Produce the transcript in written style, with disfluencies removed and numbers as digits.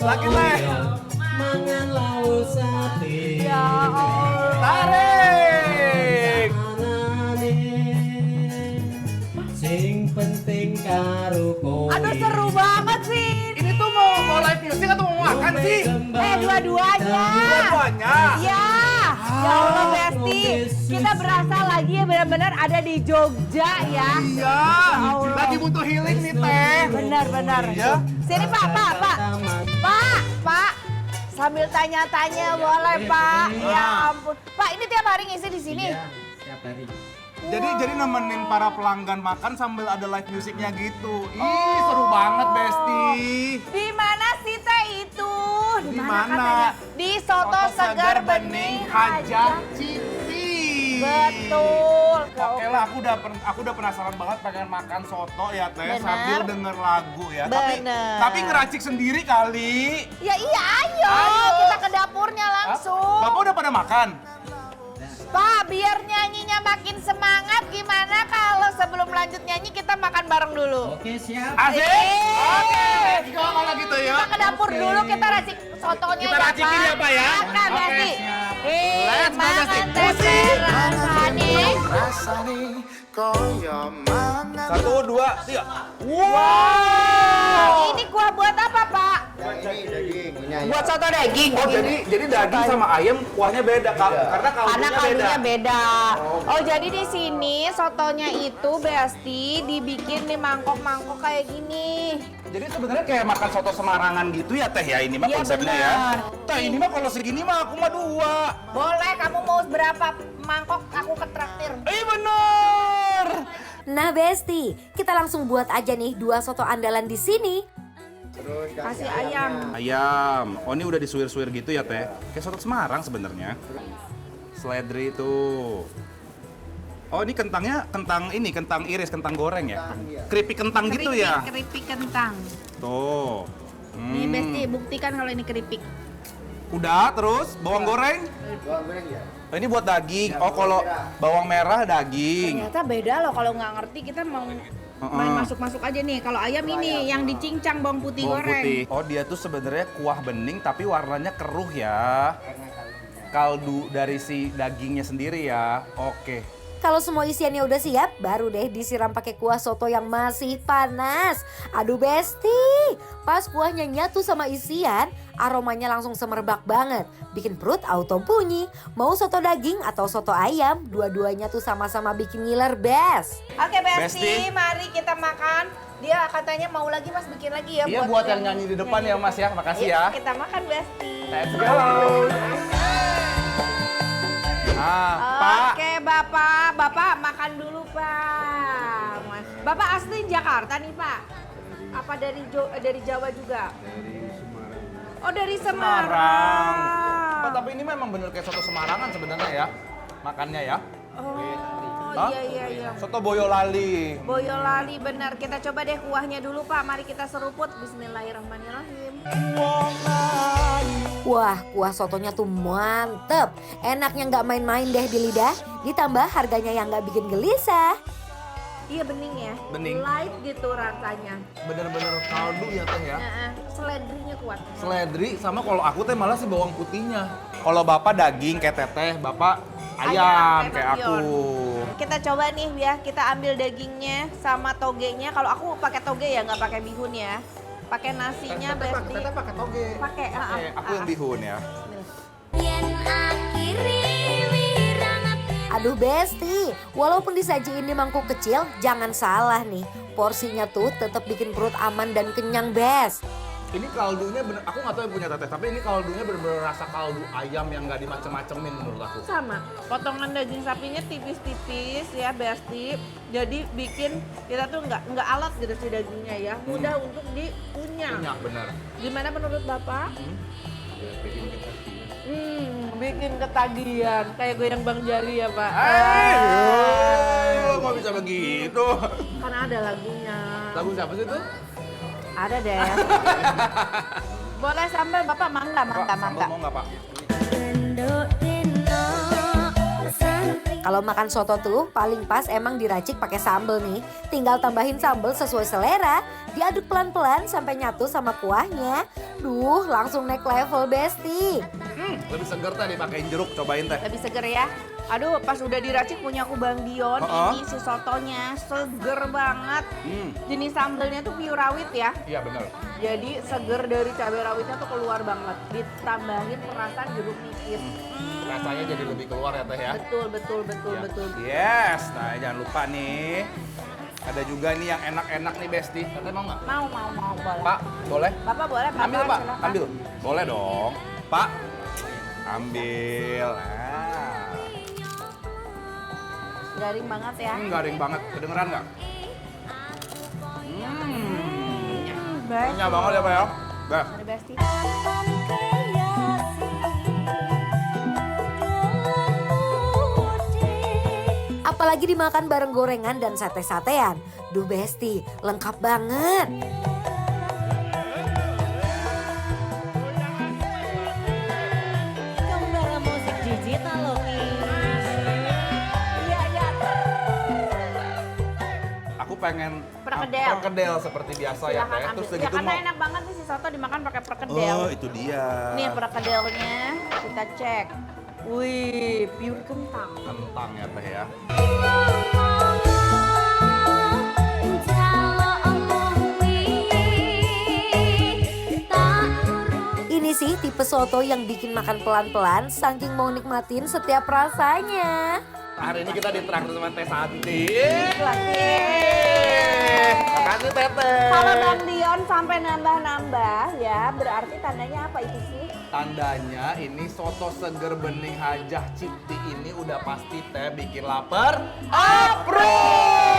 Lagi teh. Mangan lauk sate. Ya Allah. Tarik. Anane. Sing penting karo kowe. Aduh seru banget sih. Ini tuh mau live music atau mau makan sih? Dua-duanya. Dua-duanya. Ya, ya Allah Besti, kita berasa lagi ya benar-benar ada di Jogja ya. Iya. Allah. Lagi butuh healing nih teh. Benar-benar. Iya. Sini Pak. Sambil tanya-tanya boleh Pak. Ya ampun. Pak ini tiap hari ngisi di sini. Iya, setiap hari. Jadi nemenin para pelanggan makan sambil ada live musiknya gitu. Ih, seru banget, Besti. Di mana sih teh itu? Di mana? katanya? Di Soto Segar Bening Hajah Citi. Betul. Oke lah, aku udah penasaran banget pengen makan soto ya teh Bener. sambil denger lagu ya. Bener. Tapi ngeracik sendiri kali. Ya iya ayo, kita ke dapurnya langsung. Bapak udah pada makan? Pak, biar nyanyinya makin semangat, gimana kalau sebelum lanjut nyanyi kita makan bareng dulu? Oke, siap. Asik? Eh. Oke, let's go kalau gitu ya. Kita ke dapur dulu, kita racik sotonya Kita racikin ya, Pak, ya? Makan, Oke, Besti. siap. Let's go, Besti. Makan teh rasane. rasane koyo mangan. 1, 2, 3. Wow, ini kuah buat apa, Pak? Ini daging, ini ayam. Buat soto daging. Oh, jadi daging sama ayam kuahnya beda, Kak. Karena Karena kaldunya kaldunya beda. beda. Oh, jadi di sini sotonya itu Besti dibikin di mangkok-mangkok kayak gini. Jadi sebenarnya kayak makan soto Semarangan gitu ya teh ya ini mah Iya, konsepnya benar. ya. Teh ini mah kalau segini mah aku mah 2. Boleh, kamu mau berapa mangkok aku ketraktir. Bener. Nah Besti, kita langsung buat aja nih 2 soto andalan di sini. Terus Kasih ayam. Ayam. Oh ini udah disuir-suir gitu ya teh. Kayak soto Semarang sebenarnya. Seledri itu. Oh ini kentangnya kentang iris, kentang goreng ya. Keripik kentang gitu ya. Keripik kentang. Tuh. Nih Besti, buktikan kalau ini keripik. Udah terus bawang goreng. bawang goreng ya. Oh, ini buat daging. Oh kalau bawang merah daging. Ternyata beda loh kalau nggak ngerti kita mau main masuk-masuk aja nih. Kalau ayam ini yang dicincang bawang putih Bawang goreng. putih. Oh dia tuh sebenarnya kuah bening tapi warnanya keruh ya. Kaldu dari si dagingnya sendiri ya. Oke. Kalau semua isiannya udah siap, baru deh disiram pakai kuah soto yang masih panas. Aduh Besti, pas kuahnya nyatu sama isian, aromanya langsung semerbak banget. Bikin perut auto bunyi. Mau soto daging atau soto ayam, dua-duanya tuh sama-sama bikin ngiler best. Oke Besti, Besti. mari kita makan. Dia katanya mau lagi Mas bikin lagi ya. Iya buat yang nyanyi di depan ya Mas ya. Makasih ya. Yuk, kita makan Besti. Let's go. Pak. Oke Bapak makan dulu Pak. Bapak asli Jakarta nih Pak? Apa dari Jawa juga? Oh dari Semarang. Oh, tapi ini memang bener kayak soto Semarangan sebenarnya ya. Makannya ya. Oh iya. Soto Boyolali. Boyolali benar. Kita coba deh kuahnya dulu Pak. Mari kita seruput. Bismillahirrahmanirrahim. Wah, kuah sotonya tuh mantep. Enaknya nggak main-main deh di lidah. Ditambah harganya yang nggak bikin gelisah. Iya bening ya. Bening. Light gitu rasanya. Bener-bener kaldu ya teh ya. Seledrinya kuat. Seledri sama kalau aku teh malah si bawang putihnya. Kalau bapak daging kayak teteh, bapak ayam kayak aku. Kita coba nih ya, kita ambil dagingnya sama togenya. Kalau aku pakai toge ya, nggak pakai bihun ya. Pakai nasinya Besti. Teteh pakai toge. Pakai, Aku yang bihun ya. Aduh Besti, walaupun disajiin di mangkuk kecil, jangan salah nih. Porsinya tuh tetap bikin perut aman dan kenyang best. Ini kaldunya bener, aku nggak tahu yang punya teteh, tapi ini kaldunya bener-bener rasa kaldu ayam yang nggak dimacem-macemin menurut aku. Sama, potongan daging sapinya tipis-tipis ya Besti. Jadi bikin kita tuh nggak alat gitu si dagingnya ya, mudah untuk dikunyah. Punya bener. Gimana menurut Bapak? Bikin ketagihan kayak goyang Bang Jali ya Pak. Lo kok bisa begitu? Karena ada lagunya. Lagu siapa sih itu? Ada deh. Boleh sambal Bapak, mangga. Sambal mau nggak Pak? Kalau makan soto tuh paling pas emang diracik pakai sambal nih. Tinggal tambahin sambal sesuai selera, diaduk pelan-pelan sampai nyatu sama kuahnya. Duh, langsung naik level Besti. Lebih seger teh dipakein jeruk, cobain teh. Lebih seger ya. Aduh, pas udah diracik punya aku Bang Dion, Oh. ini si sotonya seger banget. Jenis sambelnya tuh pure rawit ya. Iya bener. Jadi seger dari cabai rawitnya tuh keluar banget. Ditambahin perasan jeruk nipis. Rasanya jadi lebih keluar ya teh ya. Betul, betul, betul, Ya. betul. Yes, nah jangan lupa nih. Ada juga nih yang enak-enak nih Besti. Teteh mau nggak? Mau, boleh. Pak, boleh? Bapak boleh, Bapak Ambil Pak, silakan. ambil. Boleh dong. Pak, ambil. Nah. Garing banget ya. Garing banget. Kedengeran nggak? Baik. Kenyang banget ya Pak ya. Dah. Ada Besti. Apalagi dimakan bareng gorengan dan sate-satean. Duh Besti, lengkap banget. Kembali musik digital loh, Iya, iya. Aku pengen Perkedel. perkedel seperti biasa ya Silahkan Teh. ambil. Terus Ya gitu karena mau. enak banget nih si soto dimakan pakai perkedel. Oh, itu dia. Nih perkedelnya kita cek. Wih, pure kentang. Kentang ya Teh ya. Ini sih tipe soto yang bikin makan pelan-pelan saking mau nikmatin setiap rasanya. Hari ini kita ditraktir sama Teh Santi. Yeay. Makasih Teteh. Kalau Bang Dion sampai nambah-nambah ya, berarti tandanya apa itu sih? Tandanya ini soto seger bening Hajah Cipti ini udah pasti Teh bikin lapar. Approve!